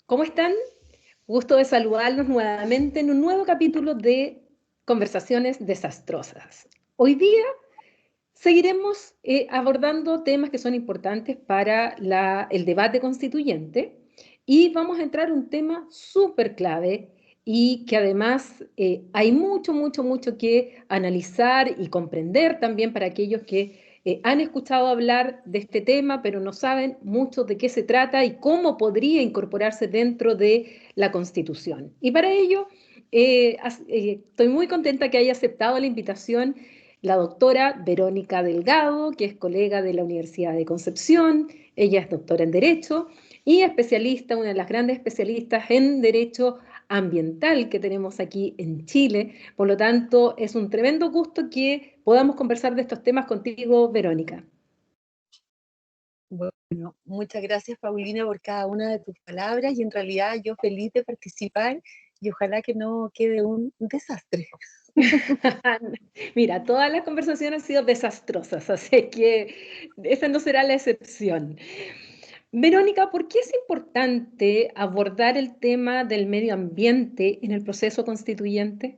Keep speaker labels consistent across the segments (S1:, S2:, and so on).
S1: ¿Cómo están? Gusto de saludarlos nuevamente en un nuevo capítulo de Conversaciones Desastrosas. Hoy día seguiremos abordando temas que son importantes para el debate constituyente y vamos a entrar en un tema súper clave y que además hay mucho que analizar y comprender también para aquellos que han escuchado hablar de este tema, pero no saben mucho de qué se trata y cómo podría incorporarse dentro de la Constitución. Y para ello, estoy muy contenta que haya aceptado la invitación la doctora Verónica Delgado, que es colega de la Universidad de Concepción. Ella es doctora en Derecho y especialista, una de las grandes especialistas en Derecho ambiental que tenemos aquí en Chile. Por lo tanto, es un tremendo gusto que podamos conversar de estos temas contigo, Verónica.
S2: Bueno, muchas gracias, Paulina, por cada una de tus palabras y en realidad yo feliz de participar y ojalá que no quede un desastre.
S1: Mira, todas las conversaciones han sido desastrosas, así que esa no será la excepción. Verónica, ¿por qué es importante abordar el tema del medio ambiente en el proceso constituyente?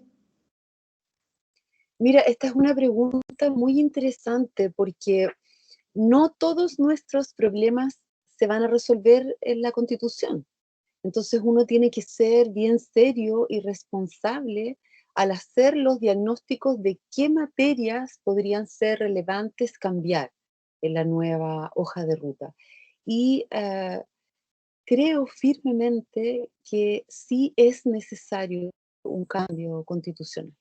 S2: Mira, esta es una pregunta muy interesante porque no todos nuestros problemas se van a resolver en la Constitución. Entonces uno tiene que ser bien serio y responsable al hacer los diagnósticos de qué materias podrían ser relevantes cambiar en la nueva hoja de ruta. Y creo firmemente que sí es necesario un cambio constitucional.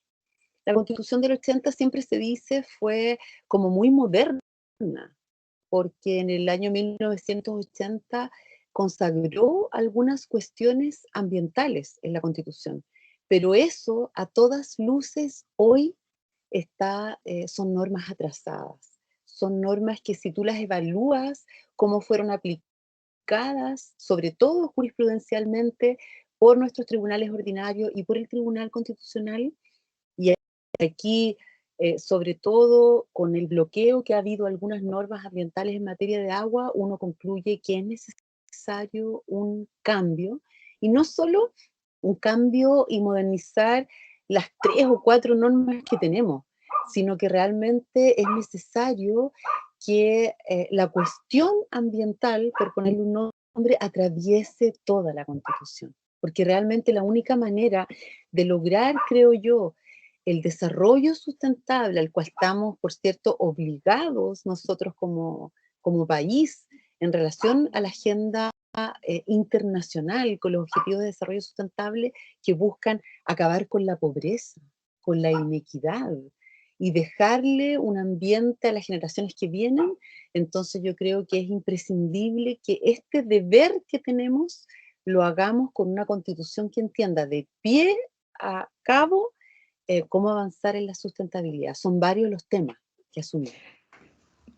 S2: La Constitución del 80 siempre se dice fue como muy moderna, porque en el año 1980 consagró algunas cuestiones ambientales en la Constitución, pero eso a todas luces hoy son normas atrasadas, son normas que si tú las evalúas, cómo fueron aplicadas, sobre todo jurisprudencialmente, por nuestros tribunales ordinarios y por el Tribunal Constitucional, y aquí, sobre todo con el bloqueo que ha habido a algunas normas ambientales en materia de agua, uno concluye que es necesario un cambio, y no solo un cambio y modernizar las 3 o 4 normas que tenemos, sino que realmente es necesario que la cuestión ambiental, por ponerle un nombre, atraviese toda la Constitución, porque realmente la única manera de lograr, creo yo, el desarrollo sustentable al cual estamos, por cierto, obligados nosotros como país en relación a la agenda internacional con los objetivos de desarrollo sustentable que buscan acabar con la pobreza, con la inequidad y dejarle un ambiente a las generaciones que vienen. Entonces yo creo que es imprescindible que este deber que tenemos lo hagamos con una constitución que entienda de pie a cabo cómo avanzar en la sustentabilidad. Son varios los temas que asumimos.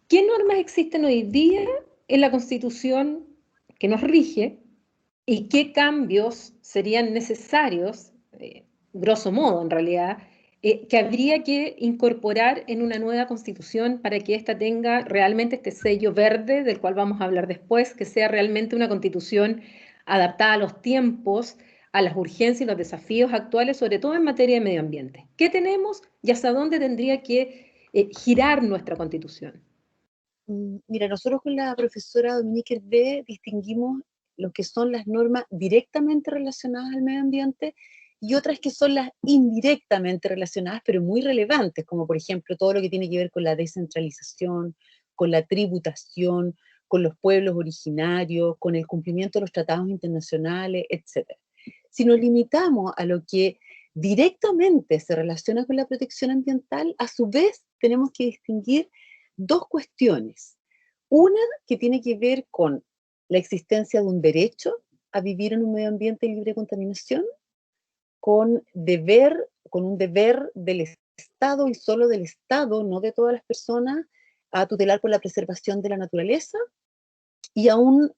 S1: ¿Qué normas existen hoy día en la Constitución que nos rige y qué cambios serían necesarios, grosso modo en realidad, que habría que incorporar en una nueva Constitución para que ésta tenga realmente este sello verde del cual vamos a hablar después, que sea realmente una Constitución adaptada a los tiempos, a las urgencias y los desafíos actuales, sobre todo en materia de medio ambiente? ¿Qué tenemos y hasta dónde tendría que girar nuestra Constitución?
S2: Mira, nosotros con la profesora Dominique Hervé distinguimos lo que son las normas directamente relacionadas al medio ambiente y otras que son las indirectamente relacionadas, pero muy relevantes, como por ejemplo todo lo que tiene que ver con la descentralización, con la tributación, con los pueblos originarios, con el cumplimiento de los tratados internacionales, etc. Si nos limitamos a lo que directamente se relaciona con la protección ambiental, a su vez tenemos que distinguir dos cuestiones. Una que tiene que ver con la existencia de un derecho a vivir en un medio ambiente libre de contaminación, con un deber del Estado y solo del Estado, no de todas las personas, a tutelar por la preservación de la naturaleza, y a una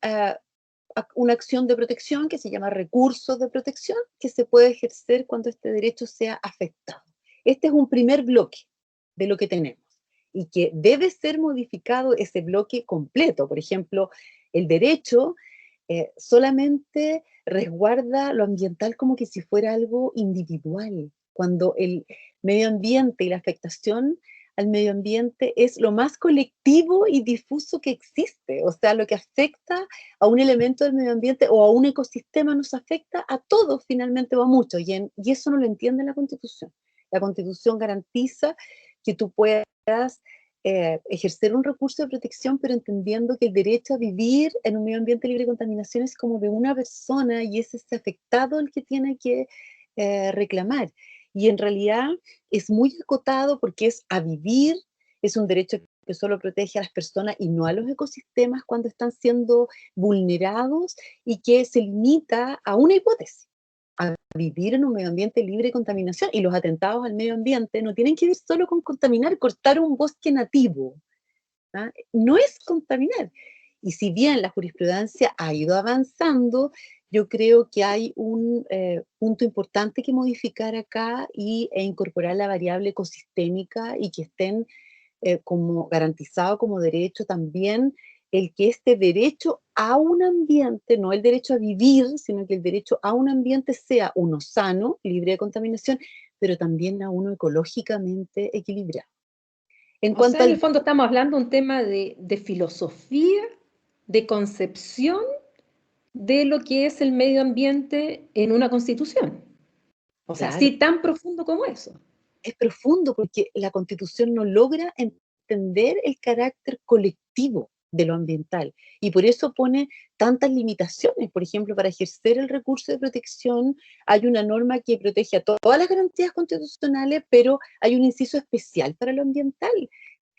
S2: acción de protección que se llama recursos de protección, que se puede ejercer cuando este derecho sea afectado. Este es un primer bloque de lo que tenemos y que debe ser modificado ese bloque completo. Por ejemplo, el derecho solamente resguarda lo ambiental como que si fuera algo individual, cuando el medio ambiente y la afectación al medio ambiente es lo más colectivo y difuso que existe. O sea, lo que afecta a un elemento del medio ambiente o a un ecosistema nos afecta a todos finalmente o a muchos. Y eso no lo entiende la Constitución. La Constitución garantiza que tú puedas ejercer un recurso de protección, pero entendiendo que el derecho a vivir en un medio ambiente libre de contaminación es como de una persona y es ese afectado el que tiene que reclamar. Y en realidad es muy acotado porque es a vivir, es un derecho que solo protege a las personas y no a los ecosistemas cuando están siendo vulnerados y que se limita a una hipótesis, a vivir en un medio ambiente libre de contaminación. Y los atentados al medio ambiente no tienen que ver solo con contaminar, cortar un bosque nativo, ¿ah? No es contaminar. Y si bien la jurisprudencia ha ido avanzando, yo creo que hay un punto importante que modificar acá e incorporar la variable ecosistémica y que estén como garantizado como derecho también el que este derecho a un ambiente, no el derecho a vivir, sino que el derecho a un ambiente sea uno sano, libre de contaminación, pero también a uno ecológicamente equilibrado. En
S1: O
S2: cuanto
S1: sea, en el
S2: al...
S1: fondo estamos hablando de un tema de filosofía, de concepción de lo que es el medio ambiente en una constitución. O sea,
S2: Claro,
S1: sí, tan profundo como eso.
S2: es profundo porque la Constitución no logra entender el carácter colectivo de lo ambiental y por eso pone tantas limitaciones. Por ejemplo, para ejercer el recurso de protección hay una norma que protege a todas las garantías constitucionales, pero hay un inciso especial para lo ambiental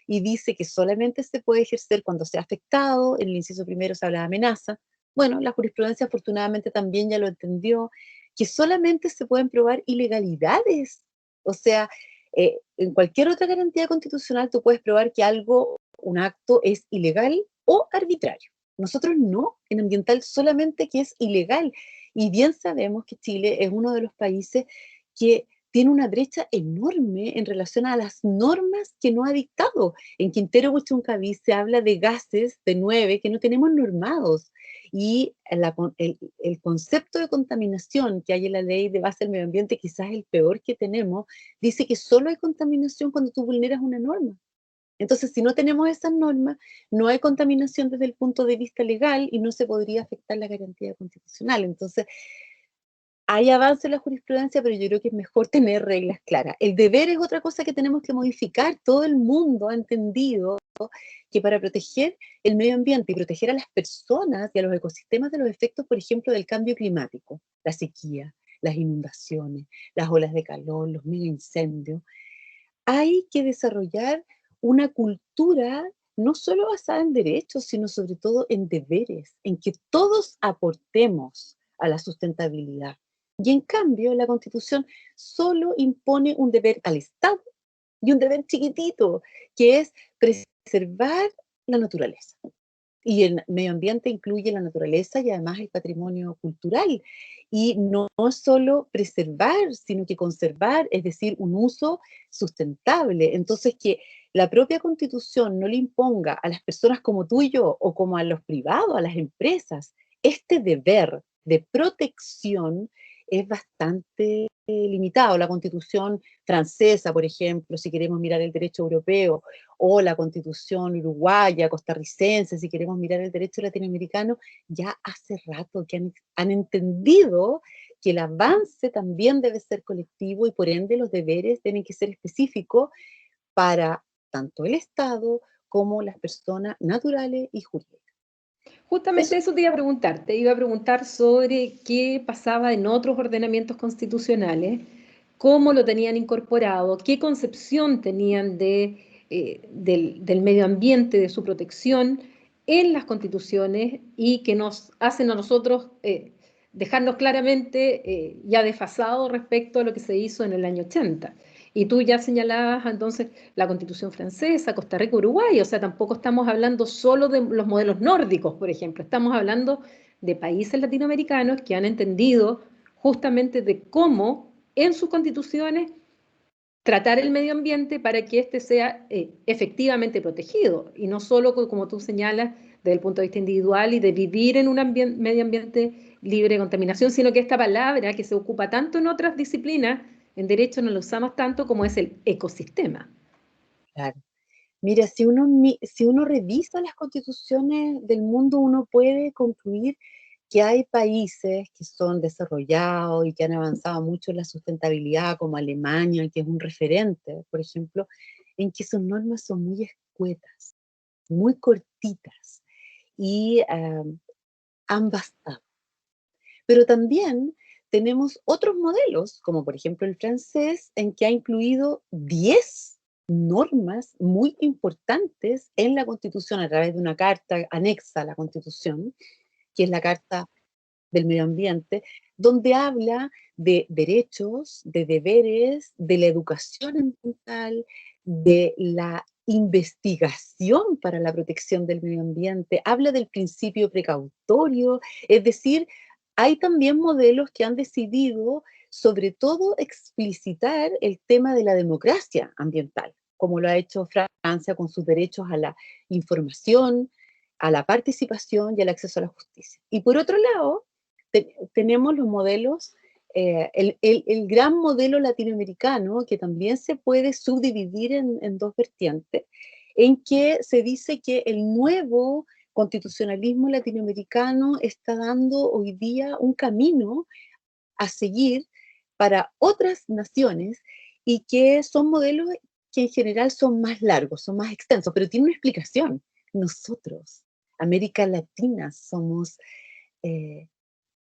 S2: y dice que solamente se puede ejercer cuando sea afectado. En el inciso primero se habla de amenaza. Bueno, la jurisprudencia afortunadamente también ya lo entendió, que solamente se pueden probar ilegalidades. O sea, en cualquier otra garantía constitucional tú puedes probar que algo, un acto es ilegal o arbitrario. Nosotros no, en ambiental solamente que es ilegal. Y bien sabemos que Chile es uno de los países que tiene una brecha enorme en relación a las normas que no ha dictado. En Quintero Huachuncaví se habla de gases de 9 que no tenemos normados. Y el concepto de contaminación que hay en la ley de base del medio ambiente, quizás el peor que tenemos, dice que solo hay contaminación cuando tú vulneras una norma. Entonces, si no tenemos esas normas, no hay contaminación desde el punto de vista legal y no se podría afectar la garantía constitucional. Entonces, hay avance en la jurisprudencia, pero yo creo que es mejor tener reglas claras. El deber es otra cosa que tenemos que modificar. Todo el mundo ha entendido que para proteger el medio ambiente y proteger a las personas y a los ecosistemas de los efectos, por ejemplo, del cambio climático, la sequía, las inundaciones, las olas de calor, los mega incendios, hay que desarrollar una cultura no solo basada en derechos, sino sobre todo en deberes, en que todos aportemos a la sustentabilidad. Y en cambio, la Constitución solo impone un deber al Estado y un deber chiquitito, que es preservar la naturaleza. Y el medio ambiente incluye la naturaleza y además el patrimonio cultural. Y no solo preservar, sino que conservar, es decir, un uso sustentable. Entonces, que la propia Constitución no le imponga a las personas como tú y yo, o como a los privados, a las empresas, este deber de protección es bastante limitado. La Constitución francesa, por ejemplo, si queremos mirar el derecho europeo, o la Constitución uruguaya, costarricense, si queremos mirar el derecho latinoamericano, ya hace rato que han entendido que el avance también debe ser colectivo y por ende los deberes tienen que ser específicos para tanto el Estado como las personas naturales y jurídicas. Eso,
S1: Justamente eso te iba a preguntar. Te iba a preguntar sobre qué pasaba en otros ordenamientos constitucionales, cómo lo tenían incorporado, qué concepción tenían del medio ambiente, de su protección en las constituciones y que nos hacen a nosotros dejarnos claramente ya desfasados respecto a lo que se hizo en el año 80. Y tú ya señalabas entonces la Constitución francesa, Costa Rica, Uruguay, o sea, tampoco estamos hablando solo de los modelos nórdicos, por ejemplo, estamos hablando de países latinoamericanos que han entendido justamente de cómo en sus constituciones tratar el medio ambiente para que éste sea efectivamente protegido y no solo, como tú señalas, desde el punto de vista individual y de vivir en un medio ambiente libre de contaminación, sino que esta palabra que se ocupa tanto en otras disciplinas, en derecho no la usamos tanto como es el ecosistema.
S2: Claro. Mira, si uno revisa las constituciones del mundo, uno puede concluir que hay países que son desarrollados y que han avanzado mucho en la sustentabilidad, como Alemania, que es un referente, por ejemplo, en que sus normas son muy escuetas, muy cortitas y han bastado. Pero también tenemos otros modelos, como por ejemplo el francés, en que ha incluido 10 normas muy importantes en la Constitución a través de una carta anexa a la Constitución, que es la Carta del Medio Ambiente, donde habla de derechos, de deberes, de la educación ambiental, de la investigación para la protección del medio ambiente, habla del principio precautorio, es decir, hay también modelos que han decidido sobre todo explicitar el tema de la democracia ambiental, como lo ha hecho Francia con sus derechos a la información, a la participación y al acceso a la justicia. Y por otro lado, tenemos los modelos, el gran modelo latinoamericano, que también se puede subdividir en dos vertientes, en que se dice que el nuevo constitucionalismo latinoamericano está dando hoy día un camino a seguir para otras naciones y que son modelos que en general son más largos, son más extensos, pero tiene una explicación. Nosotros, América Latina, somos eh,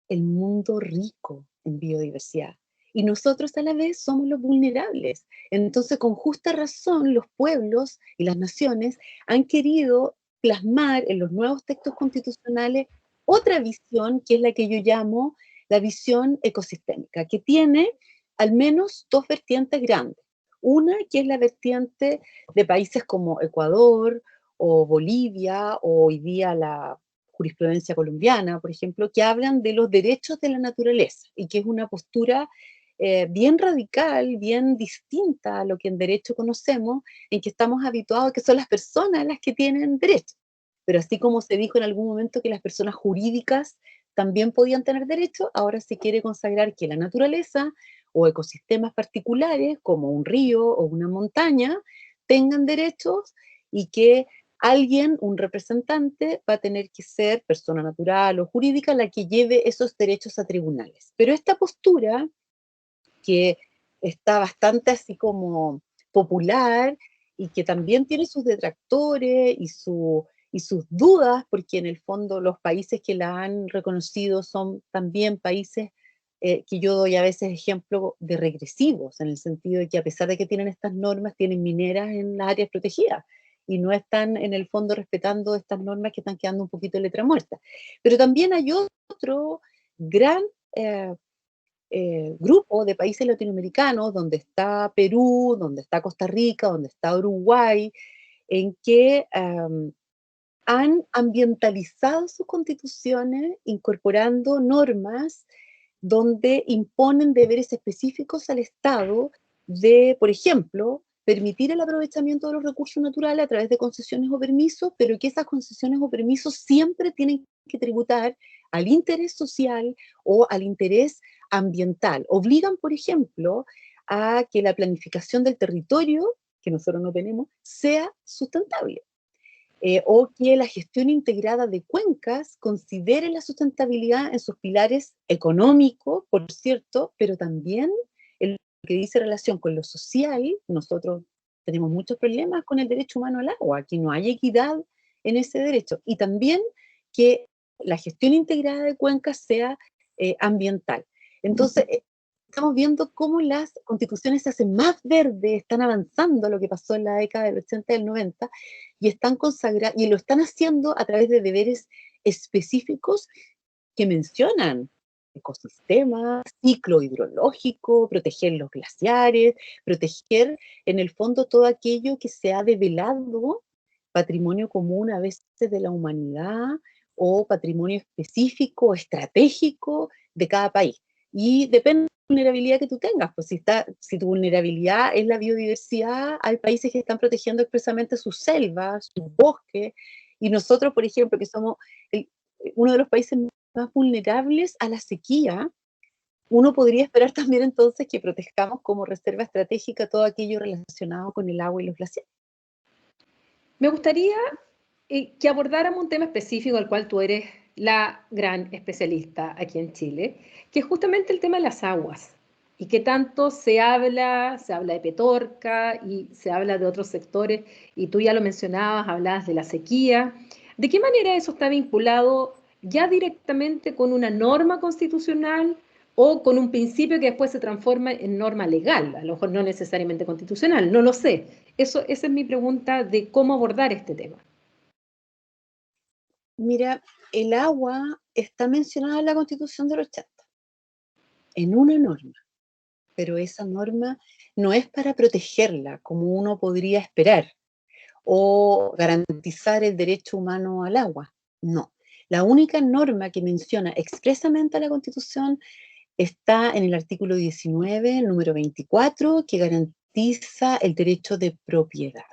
S2: el mundo rico en biodiversidad. Y nosotros a la vez somos los vulnerables. Entonces, con justa razón, los pueblos y las naciones han querido plasmar en los nuevos textos constitucionales otra visión, que es la que yo llamo la visión ecosistémica, que tiene al menos dos vertientes grandes. Una que es la vertiente de países como Ecuador o Bolivia, o hoy día la jurisprudencia colombiana, por ejemplo, que hablan de los derechos de la naturaleza y que es una postura bien radical, bien distinta a lo que en derecho conocemos, en que estamos habituados a que son las personas las que tienen derechos. Pero así como se dijo en algún momento que las personas jurídicas también podían tener derechos, ahora se quiere consagrar que la naturaleza o ecosistemas particulares, como un río o una montaña, tengan derechos y que alguien, un representante, va a tener que ser persona natural o jurídica la que lleve esos derechos a tribunales. Pero esta postura, que está bastante así como popular y que también tiene sus detractores y sus dudas, porque en el fondo los países que la han reconocido son también países que yo doy a veces ejemplo de regresivos, en el sentido de que a pesar de que tienen estas normas, tienen mineras en las áreas protegidas y no están en el fondo respetando estas normas que están quedando un poquito de letra muerta. Pero también hay otro gran grupo de países latinoamericanos, donde está Perú, donde está Costa Rica, donde está Uruguay, en que han ambientalizado sus constituciones incorporando normas donde imponen deberes específicos al Estado de, por ejemplo, permitir el aprovechamiento de los recursos naturales a través de concesiones o permisos, pero que esas concesiones o permisos siempre tienen que tributar al interés social o al interés ambiental. Obligan, por ejemplo, a que la planificación del territorio, que nosotros no tenemos, sea sustentable. O que la gestión integrada de cuencas considere la sustentabilidad en sus pilares económicos, por cierto, pero también en lo que dice relación con lo social. Nosotros tenemos muchos problemas con el derecho humano al agua, aquí no hay equidad en ese derecho, y también que la gestión integrada de cuencas sea ambiental. Entonces, estamos viendo cómo las constituciones se hacen más verdes, están avanzando lo que pasó en la década del 80 y del 90, y están consagrando, y lo están haciendo a través de deberes específicos que mencionan ecosistemas, ciclo hidrológico, proteger los glaciares, proteger en el fondo todo aquello que se ha develado patrimonio común a veces de la humanidad o patrimonio específico, estratégico de cada país. Y depende de la vulnerabilidad que tú tengas, pues si tu vulnerabilidad es la biodiversidad, hay países que están protegiendo expresamente sus selvas, sus bosques, y nosotros, por ejemplo, que somos uno de los países más vulnerables a la sequía, uno podría esperar también entonces que protejamos como reserva estratégica todo aquello relacionado con el agua y los glaciares.
S1: Me gustaría que abordáramos un tema específico al cual tú eres la gran especialista aquí en Chile, que es justamente el tema de las aguas. Y que tanto se habla de Petorca y se habla de otros sectores, y tú ya lo mencionabas, hablabas de la sequía. ¿De qué manera eso está vinculado ya directamente con una norma constitucional o con un principio que después se transforma en norma legal? A lo mejor no necesariamente constitucional, no lo sé. Esa es mi pregunta de cómo abordar este tema.
S2: Mira, el agua está mencionada en la Constitución del 80, en una norma, pero esa norma no es para protegerla como uno podría esperar o garantizar el derecho humano al agua. No. La única norma que menciona expresamente a la Constitución está en el artículo 19, número 24, que garantiza el derecho de propiedad.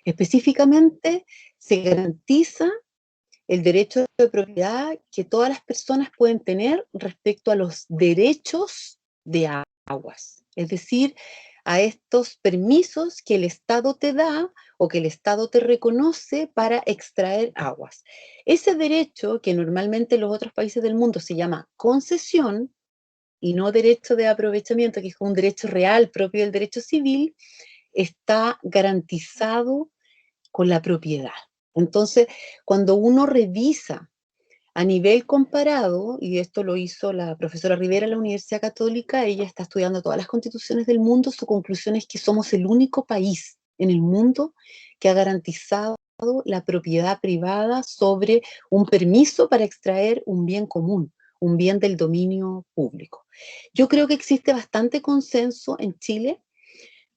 S2: Específicamente, se garantiza el derecho de propiedad que todas las personas pueden tener respecto a los derechos de aguas. Es decir, a estos permisos que el Estado te da o que el Estado te reconoce para extraer aguas. Ese derecho, que normalmente en los otros países del mundo se llama concesión y no derecho de aprovechamiento, que es un derecho real propio del derecho civil, está garantizado con la propiedad. Entonces, cuando uno revisa a nivel comparado, y esto lo hizo la profesora Rivera en la Universidad Católica, ella está estudiando todas las constituciones del mundo, su conclusión es que somos el único país en el mundo que ha garantizado la propiedad privada sobre un permiso para extraer un bien común, un bien del dominio público. Yo creo que existe bastante consenso en Chile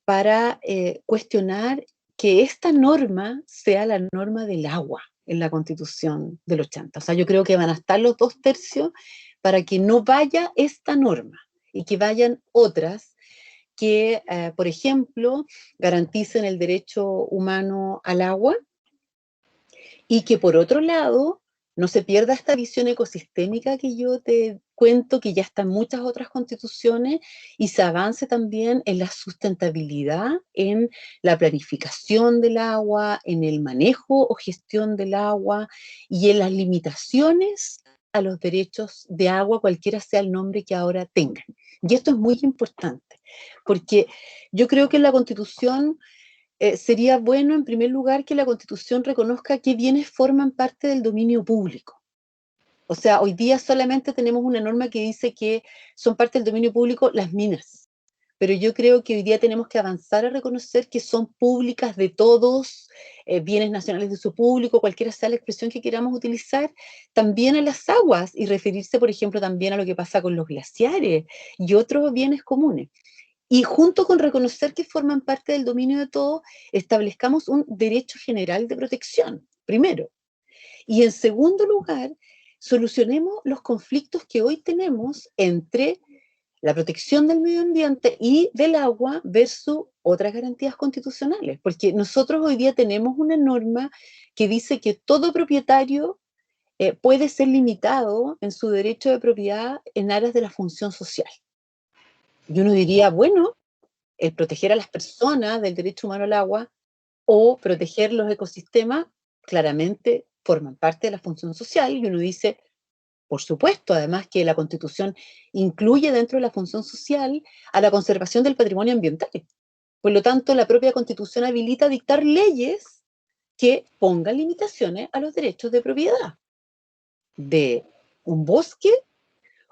S2: para cuestionar que esta norma sea la norma del agua en la Constitución del 80. O sea, yo creo que van a estar los 2/3 para que no vaya esta norma y que vayan otras que, por ejemplo, garanticen el derecho humano al agua y que por otro lado no se pierda esta visión ecosistémica que yo te cuento, que ya está en muchas otras constituciones, y se avance también en la sustentabilidad, en la planificación del agua, en el manejo o gestión del agua y en las limitaciones a los derechos de agua, cualquiera sea el nombre que ahora tengan. Y esto es muy importante, porque yo creo que en la Constitución sería bueno, en primer lugar, que la Constitución reconozca qué bienes forman parte del dominio público. O sea, hoy día solamente tenemos una norma que dice que son parte del dominio público las minas, pero yo creo que hoy día tenemos que avanzar a reconocer que son públicas de todos, bienes nacionales de su público, cualquiera sea la expresión que queramos utilizar, también a las aguas, y referirse, por ejemplo, también a lo que pasa con los glaciares y otros bienes comunes. Y junto con reconocer que forman parte del dominio de todos, establezcamos un derecho general de protección, primero. Y en segundo lugar, solucionemos los conflictos que hoy tenemos entre la protección del medio ambiente y del agua versus otras garantías constitucionales. Porque nosotros hoy día tenemos una norma que dice que todo propietario puede ser limitado en su derecho de propiedad en aras de la función social. Y uno diría, bueno, el proteger a las personas del derecho humano al agua o proteger los ecosistemas, claramente forman parte de la función social, y uno dice, por supuesto, además que la Constitución incluye dentro de la función social a la conservación del patrimonio ambiental. Por lo tanto, la propia Constitución habilita dictar leyes que pongan limitaciones a los derechos de propiedad de un bosque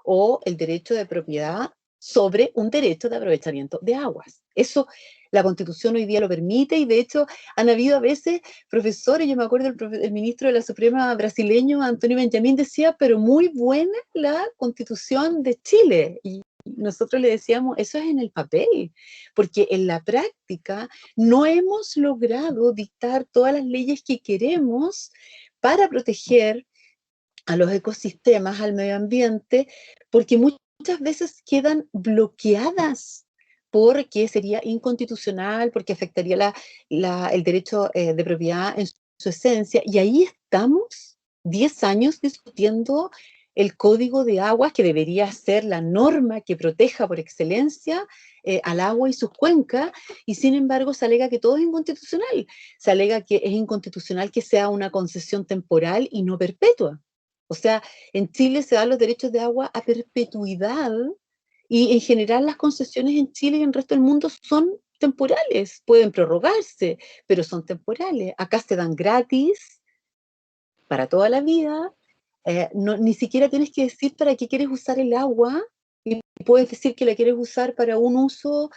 S2: o el derecho de propiedad sobre un derecho de aprovechamiento de aguas. Eso la Constitución hoy día lo permite, y de hecho han habido a veces profesores, yo me acuerdo el ministro de la Suprema brasileño, Antonio Benjamín, decía, pero muy buena la Constitución de Chile. Y nosotros le decíamos, eso es en el papel, porque en la práctica no hemos logrado dictar todas las leyes que queremos para proteger a los ecosistemas, al medio ambiente, porque muchas veces quedan bloqueadas porque sería inconstitucional, porque afectaría el derecho de propiedad en su esencia. Y ahí estamos 10 años discutiendo el código de aguas, que debería ser la norma que proteja por excelencia al agua y sus cuencas, y sin embargo se alega que todo es inconstitucional. Se alega que es inconstitucional que sea una concesión temporal y no perpetua. O sea, en Chile se dan los derechos de agua a perpetuidad, y en general las concesiones en Chile y en el resto del mundo son temporales, pueden prorrogarse, pero son temporales. Acá se dan gratis para toda la vida, ni siquiera tienes que decir para qué quieres usar el agua, y puedes decir que la quieres usar para un uso,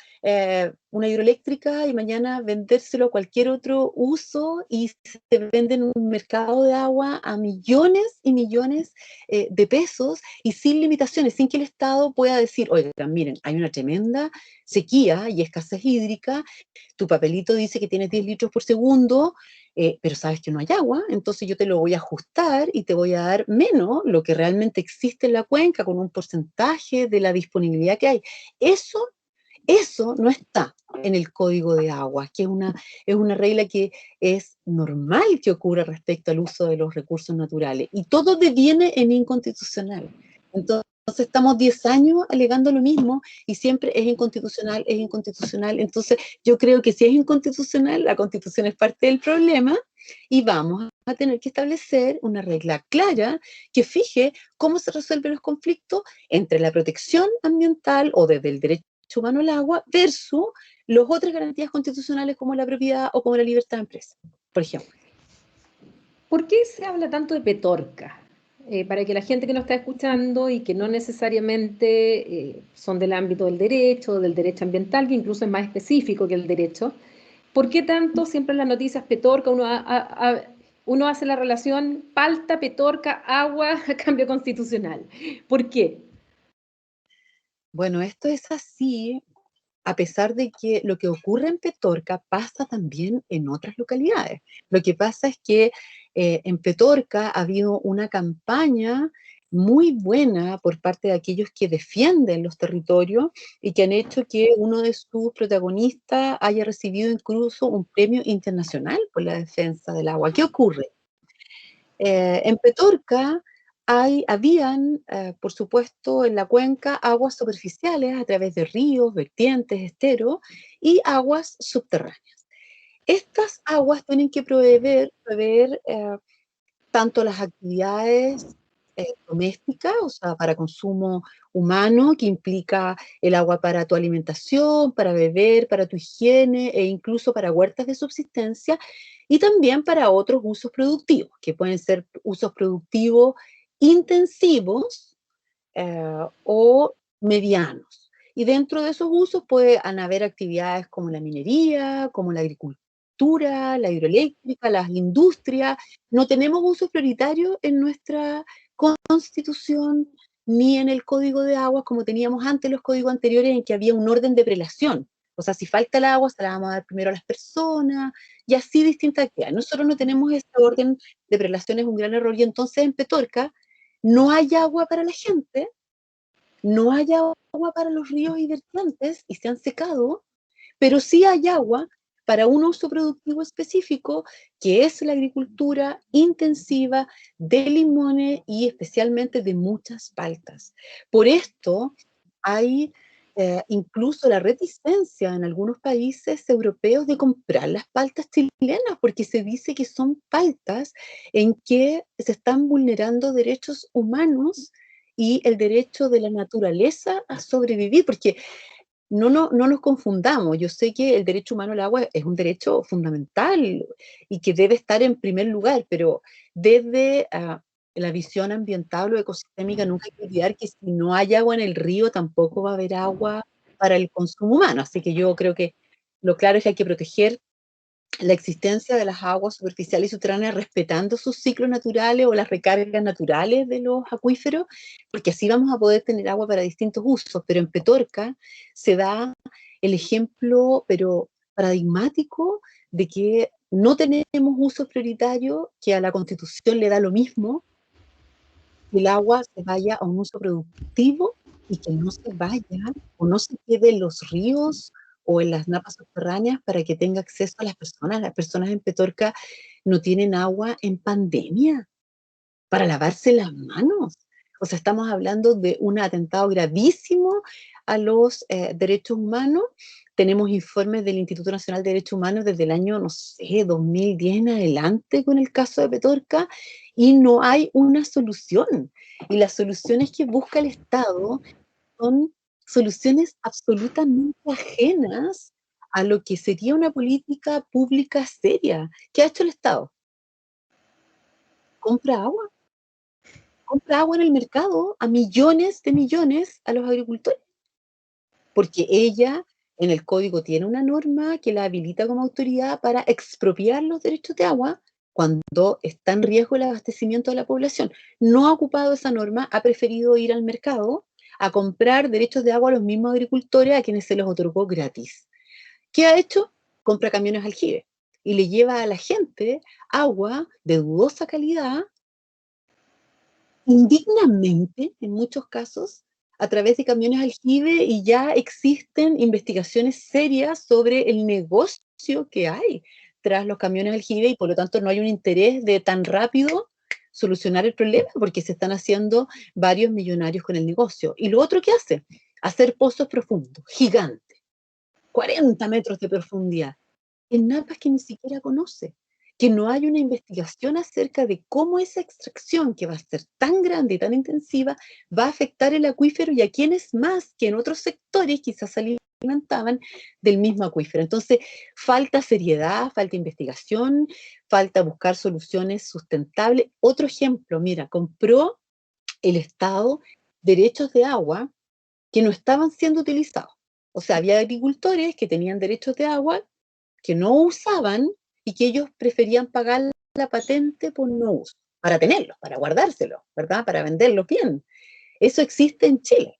S2: una hidroeléctrica, y mañana vendérselo a cualquier otro uso, y se vende en un mercado de agua a millones y millones de pesos, y sin limitaciones, sin que el Estado pueda decir, oigan, miren, hay una tremenda sequía y escasez hídrica, tu papelito dice que tienes 10 litros por segundo, pero sabes que no hay agua, entonces yo te lo voy a ajustar y te voy a dar menos lo que realmente existe en la cuenca, con un porcentaje de la disponibilidad que hay. Eso no está en el Código de Aguas, que es una regla que es normal que ocurra respecto al uso de los recursos naturales, y todo deviene en inconstitucional. Entonces estamos 10 años alegando lo mismo, y siempre es inconstitucional, es inconstitucional. Entonces yo creo que si es inconstitucional, la Constitución es parte del problema, y vamos a tener que establecer una regla clara que fije cómo se resuelven los conflictos entre la protección ambiental o desde el derecho humano al agua versus las otras garantías constitucionales como la propiedad o como la libertad de empresa, por ejemplo.
S1: ¿Por qué se habla tanto de Petorca? Para que la gente que nos está escuchando y que no necesariamente son del ámbito del derecho ambiental, que incluso es más específico que el derecho, ¿por qué tanto siempre en las noticias Petorca uno hace la relación palta, Petorca, agua, cambio constitucional? ¿Por qué?
S2: Bueno, esto es así, a pesar de que lo que ocurre en Petorca pasa también en otras localidades. Lo que pasa es que en Petorca ha habido una campaña muy buena por parte de aquellos que defienden los territorios, y que han hecho que uno de sus protagonistas haya recibido incluso un premio internacional por la defensa del agua. ¿Qué ocurre? En Petorca habían, por supuesto, en la cuenca aguas superficiales a través de ríos, vertientes, esteros, y aguas subterráneas. Estas aguas tienen que proveer tanto las actividades domésticas, o sea, para consumo humano, que implica el agua para tu alimentación, para beber, para tu higiene, e incluso para huertas de subsistencia, y también para otros usos productivos, que pueden ser usos productivos intensivos o medianos. Y dentro de esos usos pueden haber actividades como la minería, como la agricultura, la hidroeléctrica, las industrias. No tenemos usos prioritarios en nuestra Constitución ni en el Código de Aguas, como teníamos antes los códigos anteriores, en que había un orden de prelación. O sea, si falta el agua, se la vamos a dar primero a las personas, y así distintas actividades. Nosotros no tenemos este orden de prelación, es un gran error, y entonces en Petorca no hay agua para la gente, no hay agua para los ríos y vertientes, y se han secado, pero sí hay agua para un uso productivo específico, que es la agricultura intensiva de limones y especialmente de muchas paltas. Por esto hay incluso la reticencia en algunos países europeos de comprar las paltas chilenas, porque se dice que son paltas en que se están vulnerando derechos humanos y el derecho de la naturaleza a sobrevivir, porque no nos confundamos. Yo sé que el derecho humano al agua es un derecho fundamental y que debe estar en primer lugar, pero desde la visión ambiental o ecosistémica nunca hay que olvidar que si no hay agua en el río, tampoco va a haber agua para el consumo humano. Así que yo creo que lo claro es que hay que proteger la existencia de las aguas superficiales y subterráneas, respetando sus ciclos naturales o las recargas naturales de los acuíferos, porque así vamos a poder tener agua para distintos usos. Pero en Petorca se da el ejemplo, pero paradigmático, de que no tenemos usos prioritarios, que a la Constitución le da lo mismo que el agua se vaya a un uso productivo, y que no se vaya o no se quede en los ríos o en las napas subterráneas para que tenga acceso a las personas. Las personas en Petorca no tienen agua en pandemia para lavarse las manos. O sea, estamos hablando de un atentado gravísimo a los derechos humanos. Tenemos informes del Instituto Nacional de Derechos Humanos desde el año, no sé, 2010 en adelante con el caso de Petorca, y no hay una solución. Y las soluciones que busca el Estado son soluciones absolutamente ajenas a lo que sería una política pública seria. ¿Qué ha hecho el Estado? Compra agua. Compra agua en el mercado a millones de millones a los agricultores, porque ella en el código tiene una norma que la habilita como autoridad para expropiar los derechos de agua cuando está en riesgo el abastecimiento de la población. No ha ocupado esa norma, ha preferido ir al mercado a comprar derechos de agua a los mismos agricultores a quienes se los otorgó gratis. ¿Qué ha hecho? Compra camiones aljibe y le lleva a la gente agua de dudosa calidad indignamente, en muchos casos, a través de camiones aljibe, y ya existen investigaciones serias sobre el negocio que hay tras los camiones aljibe, y por lo tanto no hay un interés de tan rápido solucionar el problema porque se están haciendo varios millonarios con el negocio. Y lo otro que hace, hacer pozos profundos, gigantes, 40 metros de profundidad, en napas que ni siquiera conoce, que no hay una investigación acerca de cómo esa extracción, que va a ser tan grande y tan intensiva, va a afectar el acuífero y a quienes más que en otros sectores quizás se alimentaban del mismo acuífero. Entonces, falta seriedad, falta investigación, falta buscar soluciones sustentables. Otro ejemplo, mira, compró el Estado derechos de agua que no estaban siendo utilizados. O sea, había agricultores que tenían derechos de agua que no usaban y que ellos preferían pagar la patente por no uso, para tenerlos, para guardárselos, ¿verdad? Para venderlos bien. Eso existe en Chile,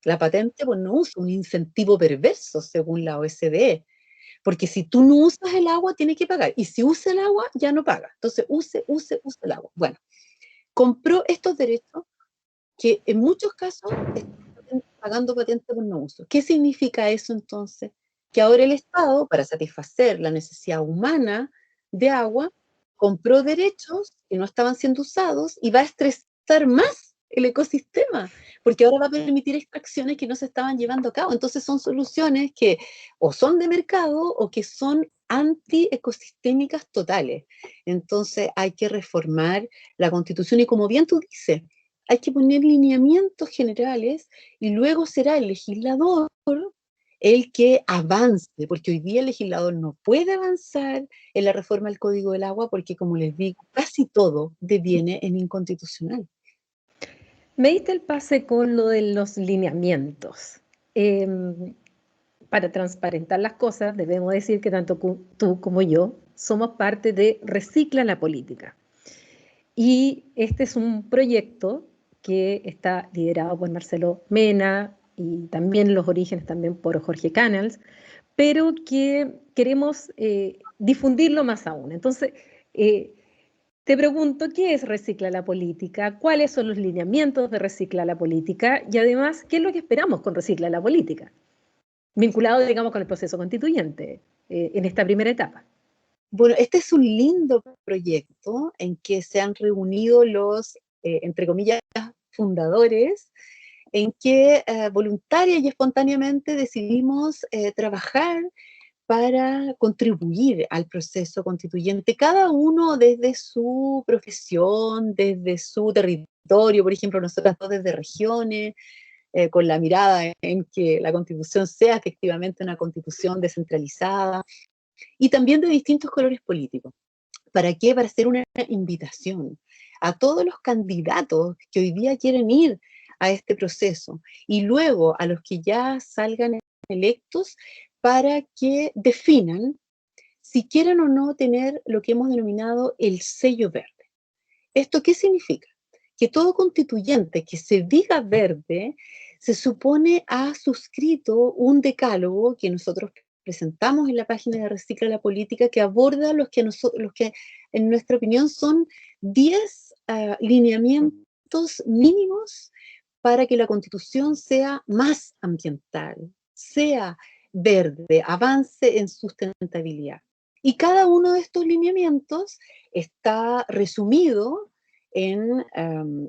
S2: la patente por no uso, un incentivo perverso según la OSDE, porque si tú no usas el agua, tienes que pagar, y si usa el agua, ya no paga. Entonces, use el agua. Bueno, compró estos derechos que en muchos casos están pagando patente por no uso. ¿Qué significa eso entonces? Que ahora el Estado, para satisfacer la necesidad humana de agua, compró derechos que no estaban siendo usados y va a estresar más el ecosistema, porque ahora va a permitir extracciones que no se estaban llevando a cabo. Entonces son soluciones que o son de mercado o que son antiecosistémicas totales. Entonces hay que reformar la Constitución y, como bien tú dices, hay que poner lineamientos generales y luego será el legislador el que avance, porque hoy día el legislador no puede avanzar en la reforma del Código del Agua porque, como les digo, casi todo deviene en inconstitucional.
S1: Me diste el pase con lo de los lineamientos. Para transparentar las cosas, debemos decir que tanto tú como yo somos parte de Recicla la Política. Y este es un proyecto que está liderado por Marcelo Mena y también los orígenes también por Jorge Canals, pero que queremos difundirlo más aún. Entonces, te pregunto, ¿qué es Recicla la Política? ¿Cuáles son los lineamientos de Recicla la Política? Y además, ¿qué es lo que esperamos con Recicla la Política? Vinculado, digamos, con el proceso constituyente en esta primera etapa.
S2: Bueno, este es un lindo proyecto en que se han reunido los, entre comillas, fundadores, en que voluntaria y espontáneamente decidimos trabajar para contribuir al proceso constituyente, cada uno desde su profesión, desde su territorio. Por ejemplo, nosotras dos desde regiones, con la mirada en que la constitución sea efectivamente una constitución descentralizada, y también de distintos colores políticos. ¿Para qué? Para hacer una invitación a todos los candidatos que hoy día quieren ir a este proceso, y luego a los que ya salgan electos, para que definan si quieren o no tener lo que hemos denominado el sello verde. ¿Esto qué significa? Que todo constituyente que se diga verde se supone ha suscrito un decálogo que nosotros presentamos en la página de Recicla la Política, que aborda los que en nuestra opinión son 10 lineamientos mínimos para que la Constitución sea más ambiental, sea verde, avance en sustentabilidad. Y cada uno de estos lineamientos está resumido en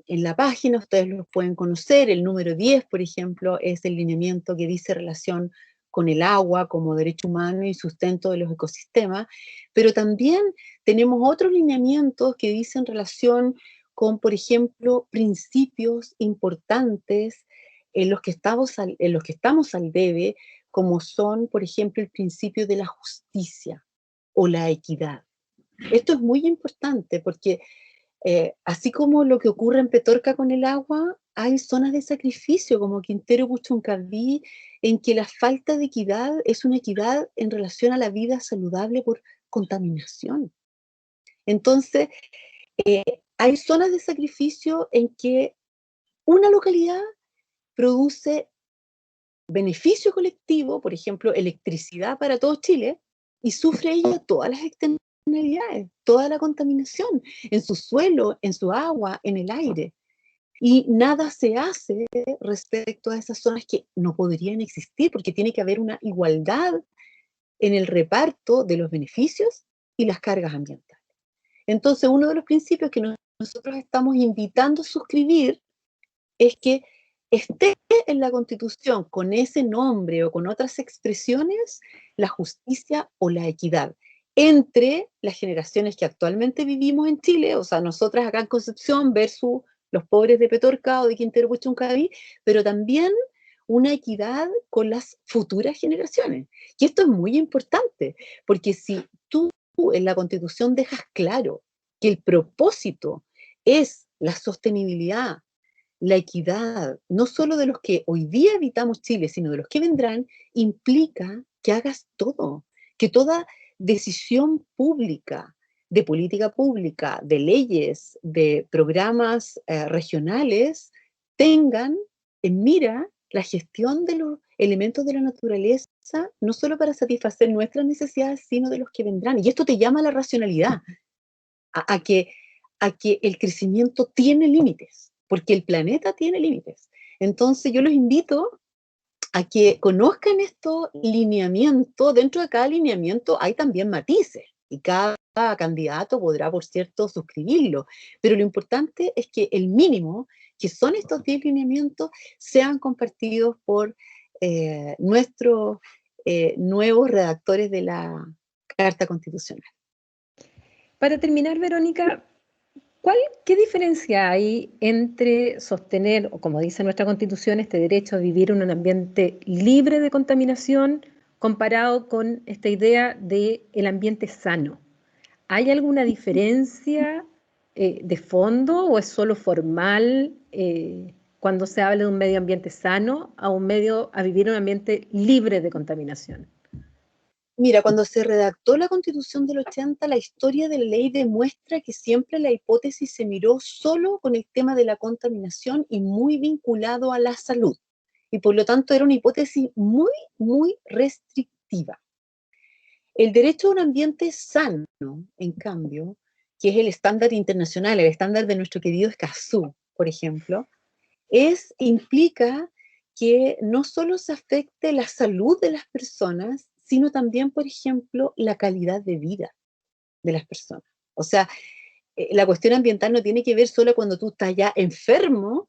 S2: la página, ustedes los pueden conocer. El número 10, por ejemplo, es el lineamiento que dice relación con el agua como derecho humano y sustento de los ecosistemas, pero también tenemos otros lineamientos que dicen relación con, por ejemplo, principios importantes en los que estamos al debe, como son, por ejemplo, el principio de la justicia o la equidad. Esto es muy importante porque así como lo que ocurre en Petorca con el agua, hay zonas de sacrificio como Quintero Puchuncaví, en que la falta de equidad es una equidad en relación a la vida saludable por contaminación. Entonces, hay zonas de sacrificio en que una localidad produce beneficio colectivo, por ejemplo, electricidad para todo Chile, y sufre ella todas las externalidades, toda la contaminación en su suelo, en su agua, en el aire. Y nada se hace respecto a esas zonas que no podrían existir, porque tiene que haber una igualdad en el reparto de los beneficios y las cargas ambientales. Entonces, uno de los principios que nosotros estamos invitando a suscribir es que esté en la Constitución con ese nombre o con otras expresiones la justicia o la equidad entre las generaciones que actualmente vivimos en Chile, o sea, nosotras acá en Concepción versus los pobres de Petorca o de Quintero Puchuncaví, pero también una equidad con las futuras generaciones. Y esto es muy importante, porque si tú en la Constitución dejas claro que el propósito es la sostenibilidad, la equidad, no solo de los que hoy día habitamos Chile, sino de los que vendrán, implica que hagas todo, que toda decisión pública, de política pública, de leyes, de programas regionales, tengan en mira la gestión de los elementos de la naturaleza, no solo para satisfacer nuestras necesidades, sino de los que vendrán. Y esto te llama a la racionalidad, a, a que, a que el crecimiento tiene límites, porque el planeta tiene límites. Entonces yo los invito a que conozcan estos lineamientos. Dentro de cada lineamiento hay también matices, y cada candidato podrá, por cierto, suscribirlo, pero lo importante es que el mínimo, que son estos 10 lineamientos, sean compartidos por nuestros nuevos redactores de la Carta Constitucional.
S1: Para terminar, Verónica, ¿qué diferencia hay entre sostener, o como dice nuestra Constitución, este derecho a vivir en un ambiente libre de contaminación comparado con esta idea de el ambiente sano? ¿Hay alguna diferencia de fondo o es solo formal cuando se habla de un medio ambiente sano a vivir en un ambiente libre de contaminación?
S2: Mira, cuando se redactó la Constitución del 80, la historia de la ley demuestra que siempre la hipótesis se miró solo con el tema de la contaminación y muy vinculado a la salud. Y por lo tanto era una hipótesis muy, muy restrictiva. El derecho a un ambiente sano, en cambio, que es el estándar internacional, el estándar de nuestro querido Escazú, por ejemplo, implica que no solo se afecte la salud de las personas, sino también, por ejemplo, la calidad de vida de las personas. O sea, la cuestión ambiental no tiene que ver solo cuando tú estás ya enfermo,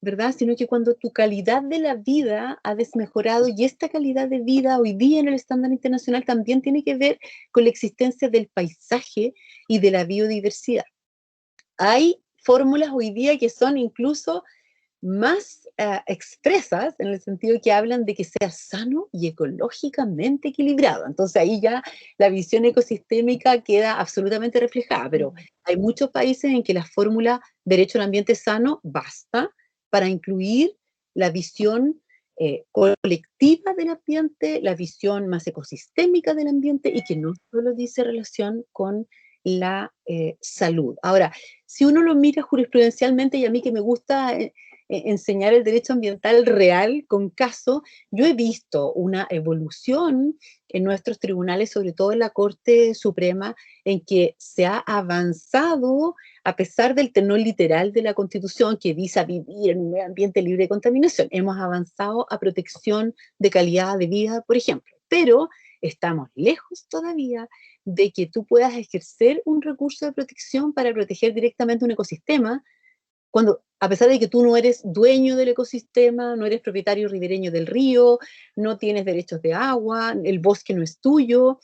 S2: ¿verdad? Sino que cuando tu calidad de la vida ha desmejorado, y esta calidad de vida hoy día en el estándar internacional también tiene que ver con la existencia del paisaje y de la biodiversidad. Hay fórmulas hoy día que son incluso más expresas, en el sentido que hablan de que sea sano y ecológicamente equilibrado. Entonces ahí ya la visión ecosistémica queda absolutamente reflejada, pero hay muchos países en que la fórmula derecho a un ambiente sano basta para incluir la visión colectiva del ambiente, la visión más ecosistémica del ambiente, y que no solo dice relación con la salud. Ahora, si uno lo mira jurisprudencialmente, y a mí que me gusta enseñar el derecho ambiental real con caso, yo he visto una evolución en nuestros tribunales, sobre todo en la Corte Suprema, en que se ha avanzado a pesar del tenor literal de la Constitución que dice a vivir en un ambiente libre de contaminación. Hemos avanzado a protección de calidad de vida, por ejemplo, pero estamos lejos todavía de que tú puedas ejercer un recurso de protección para proteger directamente un ecosistema, cuando, a pesar de que tú no eres dueño del ecosistema, no eres propietario ribereño del río, no tienes derechos de agua, el bosque no es tuyo,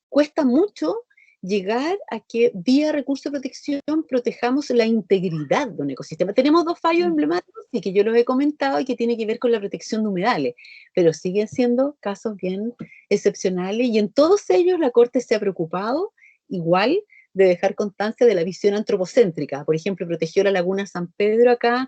S2: cuesta mucho llegar a que vía recurso de protección protejamos la integridad de un ecosistema. Tenemos dos fallos emblemáticos y que yo los he comentado y que tiene que ver con la protección de humedales, pero siguen siendo casos bien excepcionales y en todos ellos la Corte se ha preocupado igual de dejar constancia de la visión antropocéntrica. Por ejemplo, protegió la laguna San Pedro acá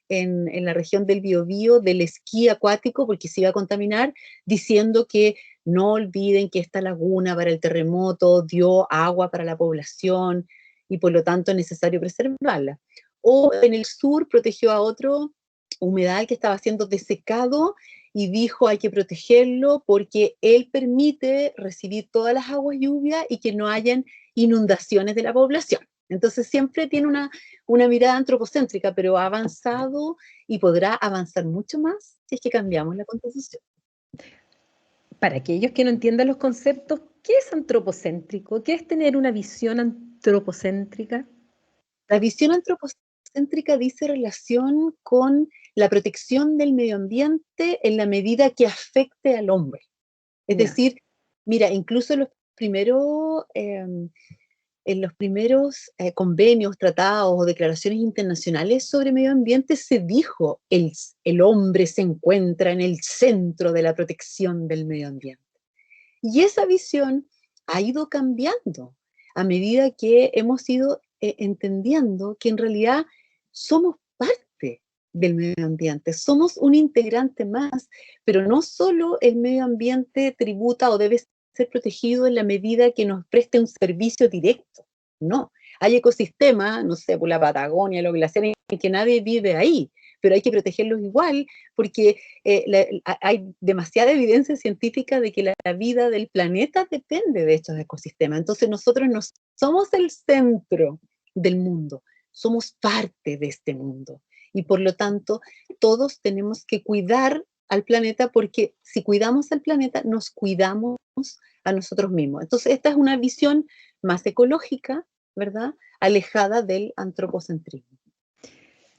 S2: en la región del Biobío del esquí acuático porque se iba a contaminar, diciendo que no olviden que esta laguna para el terremoto dio agua para la población y por lo tanto es necesario preservarla. O en el sur protegió a otro humedal que estaba siendo desecado y dijo hay que protegerlo porque él permite recibir todas las aguas lluvias y que no hayan inundaciones de la población. Entonces siempre tiene una mirada antropocéntrica, pero ha avanzado y podrá avanzar mucho más si es que cambiamos la Constitución.
S1: Para aquellos que no entiendan los conceptos, ¿qué es antropocéntrico? ¿Qué es tener una visión antropocéntrica?
S2: La visión antropocéntrica dice relación con la protección del medio ambiente en la medida que afecte al hombre. Es
S1: Ya,
S2: decir, mira, incluso en los primeros convenios, tratados o declaraciones internacionales sobre medio ambiente se dijo el hombre se encuentra en el centro de la protección del medio ambiente. Y esa visión ha ido cambiando a medida que hemos ido entendiendo que en realidad somos parte del medio ambiente, somos un integrante más, pero no solo el medio ambiente tributa o debe ser protegido en la medida que nos preste un servicio directo, no. Hay ecosistemas, no sé, por la Patagonia, los glaciares, que nadie vive ahí, pero hay que protegerlos igual porque hay demasiada evidencia científica de que la vida del planeta depende de estos ecosistemas. Entonces nosotros no somos el centro del mundo, somos parte de este mundo. Y por lo tanto, todos tenemos que cuidar al planeta porque si cuidamos al planeta, nos cuidamos a nosotros mismos. Entonces, esta es una visión más ecológica, ¿verdad? Alejada del antropocentrismo.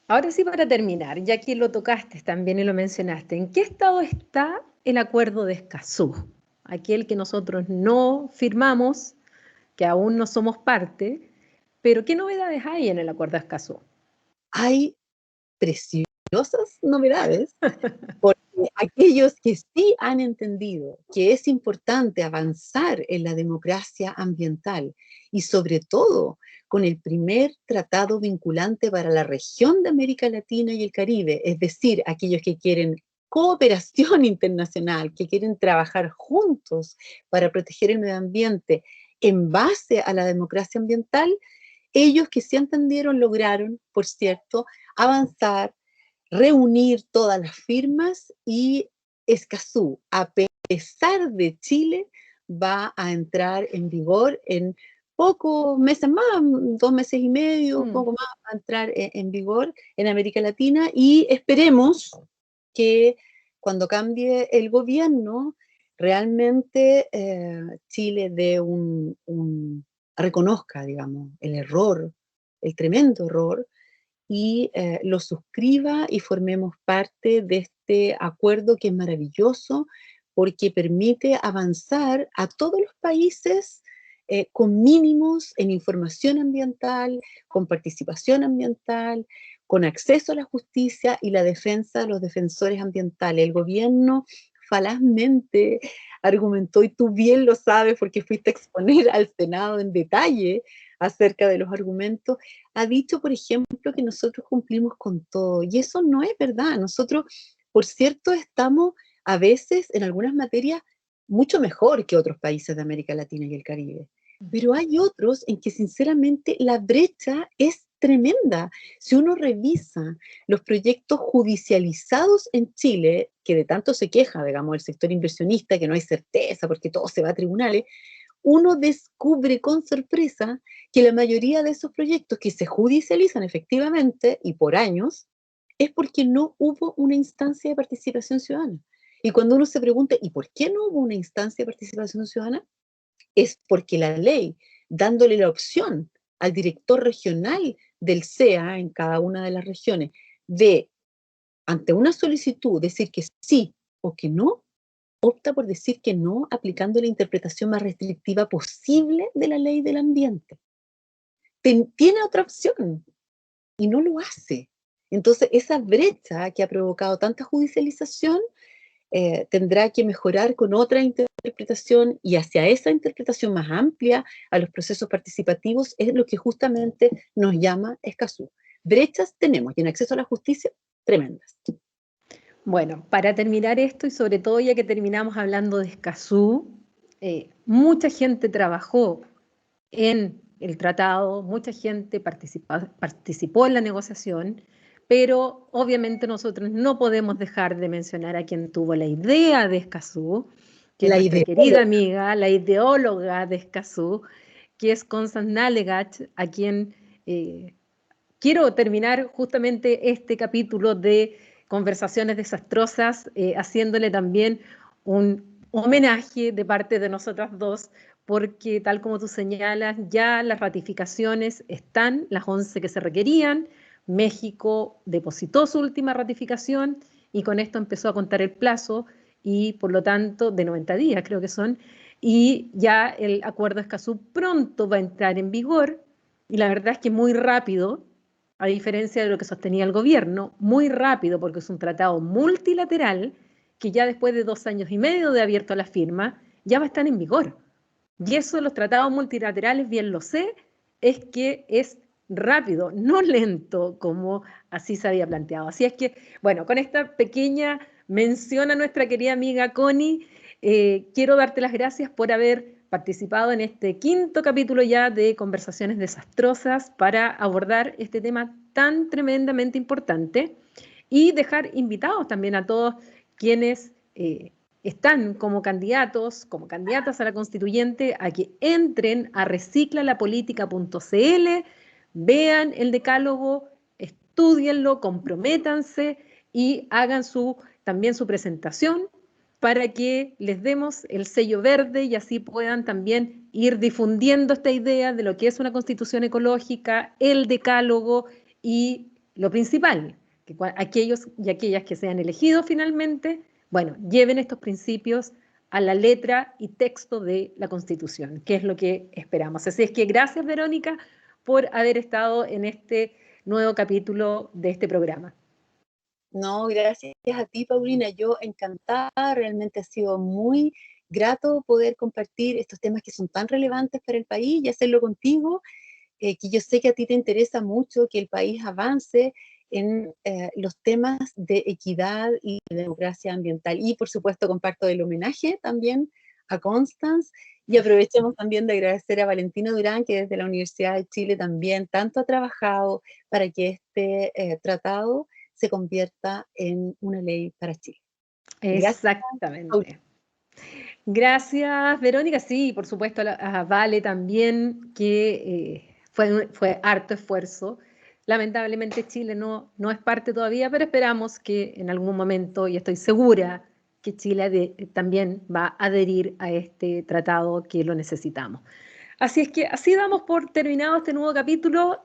S1: ahora sí, para terminar, ya que lo tocaste también y lo mencionaste, ¿en qué estado está el acuerdo de Escazú? Aquel que nosotros no firmamos, que aún no somos parte, pero ¿qué novedades hay en el acuerdo de Escazú?
S2: Hay preciosas novedades, porque aquellos que sí han entendido que es importante avanzar en la democracia ambiental y sobre todo con el primer tratado vinculante para la región de América Latina y el Caribe, es decir, aquellos que quieren cooperación internacional, que quieren trabajar juntos para proteger el medio ambiente en base a la democracia ambiental, ellos que sí entendieron lograron, por cierto, avanzar, reunir todas las firmas y Escazú, a pesar de Chile, va a entrar en vigor en pocos meses más, 2 meses y medio, poco más, va a entrar en vigor en América Latina y esperemos que cuando cambie el gobierno, realmente Chile dé reconozca, digamos, el error, el tremendo error, y lo suscriba y formemos parte de este acuerdo que es maravilloso porque permite avanzar a todos los países con mínimos en información ambiental, con participación ambiental, con acceso a la justicia y la defensa de los defensores ambientales. El gobierno falazmente argumentó, y tú bien lo sabes porque fuiste a exponer al Senado en detalle acerca de los argumentos, ha dicho, por ejemplo, que nosotros cumplimos con todo, y eso no es verdad. Nosotros, por cierto, estamos a veces en algunas materias mucho mejor que otros países de América Latina y el Caribe, pero hay otros en que sinceramente la brecha es tremenda. Si uno revisa los proyectos judicializados en Chile, que de tanto se queja, digamos, el sector inversionista, que no hay certeza porque todo se va a tribunales, uno descubre con sorpresa que la mayoría de esos proyectos que se judicializan efectivamente y por años es porque no hubo una instancia de participación ciudadana. Y cuando uno se pregunta, ¿y por qué no hubo una instancia de participación ciudadana? es porque la ley, dándole la opción al director regional del CEA en cada una de las regiones, de, ante una solicitud, decir que sí o que no, opta por decir que no, aplicando la interpretación más restrictiva posible de la ley del ambiente. Tiene otra opción y no lo hace. Entonces, esa brecha que ha provocado tanta judicialización tendrá que mejorar con otra interpretación, y hacia esa interpretación más amplia a los procesos participativos es lo que justamente nos llama Escazú. Brechas tenemos y en acceso a la justicia tremendas.
S1: Bueno, para terminar esto y sobre todo ya que terminamos hablando de Escazú, mucha gente trabajó en el tratado, mucha gente participó en la negociación, pero obviamente nosotros no podemos dejar de mencionar a quien tuvo la idea de Escazú, que es
S2: La
S1: nuestra
S2: idea.
S1: querida amiga, la ideóloga de Escazú, que es Constance Nalegach, a quien quiero terminar justamente este capítulo de Conversaciones Desastrosas, haciéndole también un homenaje de parte de nosotras dos, porque tal como tú señalas, ya las ratificaciones están, las 11 que se requerían. México depositó su última ratificación y con esto empezó a contar el plazo, y por lo tanto, de 90 días creo que son, y ya el acuerdo de Escazú pronto va a entrar en vigor, y la verdad es que muy rápido, a diferencia de lo que sostenía el gobierno, muy rápido, porque es un tratado multilateral que ya después de 2 años y medio de abierto a la firma, ya va a estar en vigor. Y eso de los tratados multilaterales, bien lo sé, es que es rápido, no lento como así se había planteado. Así es que, bueno, con esta pequeña mención a nuestra querida amiga Connie, quiero darte las gracias por haber participado en este 5.º capítulo ya de Conversaciones Desastrosas para abordar este tema tan tremendamente importante y dejar invitados también a todos quienes están como candidatos, como candidatas a la constituyente, a que entren a reciclalapolítica.cl, vean el decálogo, estudienlo, comprométanse y hagan también su presentación para que les demos el sello verde y así puedan también ir difundiendo esta idea de lo que es una constitución ecológica, el decálogo y lo principal, que aquellos y aquellas que sean elegidos finalmente, bueno, lleven estos principios a la letra y texto de la Constitución, que es lo que esperamos. Así es que gracias, Verónica, por haber estado en este nuevo capítulo de este programa.
S2: No, gracias a ti, Paulina. Yo encantada, realmente ha sido muy grato poder compartir estos temas que son tan relevantes para el país y hacerlo contigo, que yo sé que a ti te interesa mucho que el país avance en los temas de equidad y de democracia ambiental. Y por supuesto comparto el homenaje también a Constance, y aprovechemos también de agradecer a Valentina Durán, que desde la Universidad de Chile también tanto ha trabajado para que este tratado se convierta en una ley para Chile. Gracias, Paulina.
S1: Exactamente. Gracias, Verónica. Sí, por supuesto, a Vale también, que fue harto esfuerzo. Lamentablemente Chile no es parte todavía, pero esperamos que en algún momento, y estoy segura que Chile también va a adherir a este tratado, que lo necesitamos. Así es que así damos por terminado este nuevo capítulo.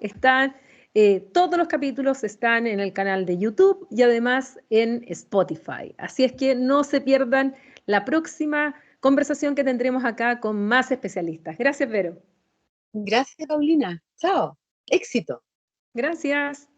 S1: Todos los capítulos están en el canal de YouTube y además en Spotify. Así es que no se pierdan la próxima conversación que tendremos acá con más especialistas. Gracias, Vero.
S2: Gracias, Paulina. Chao. Éxito.
S1: Gracias.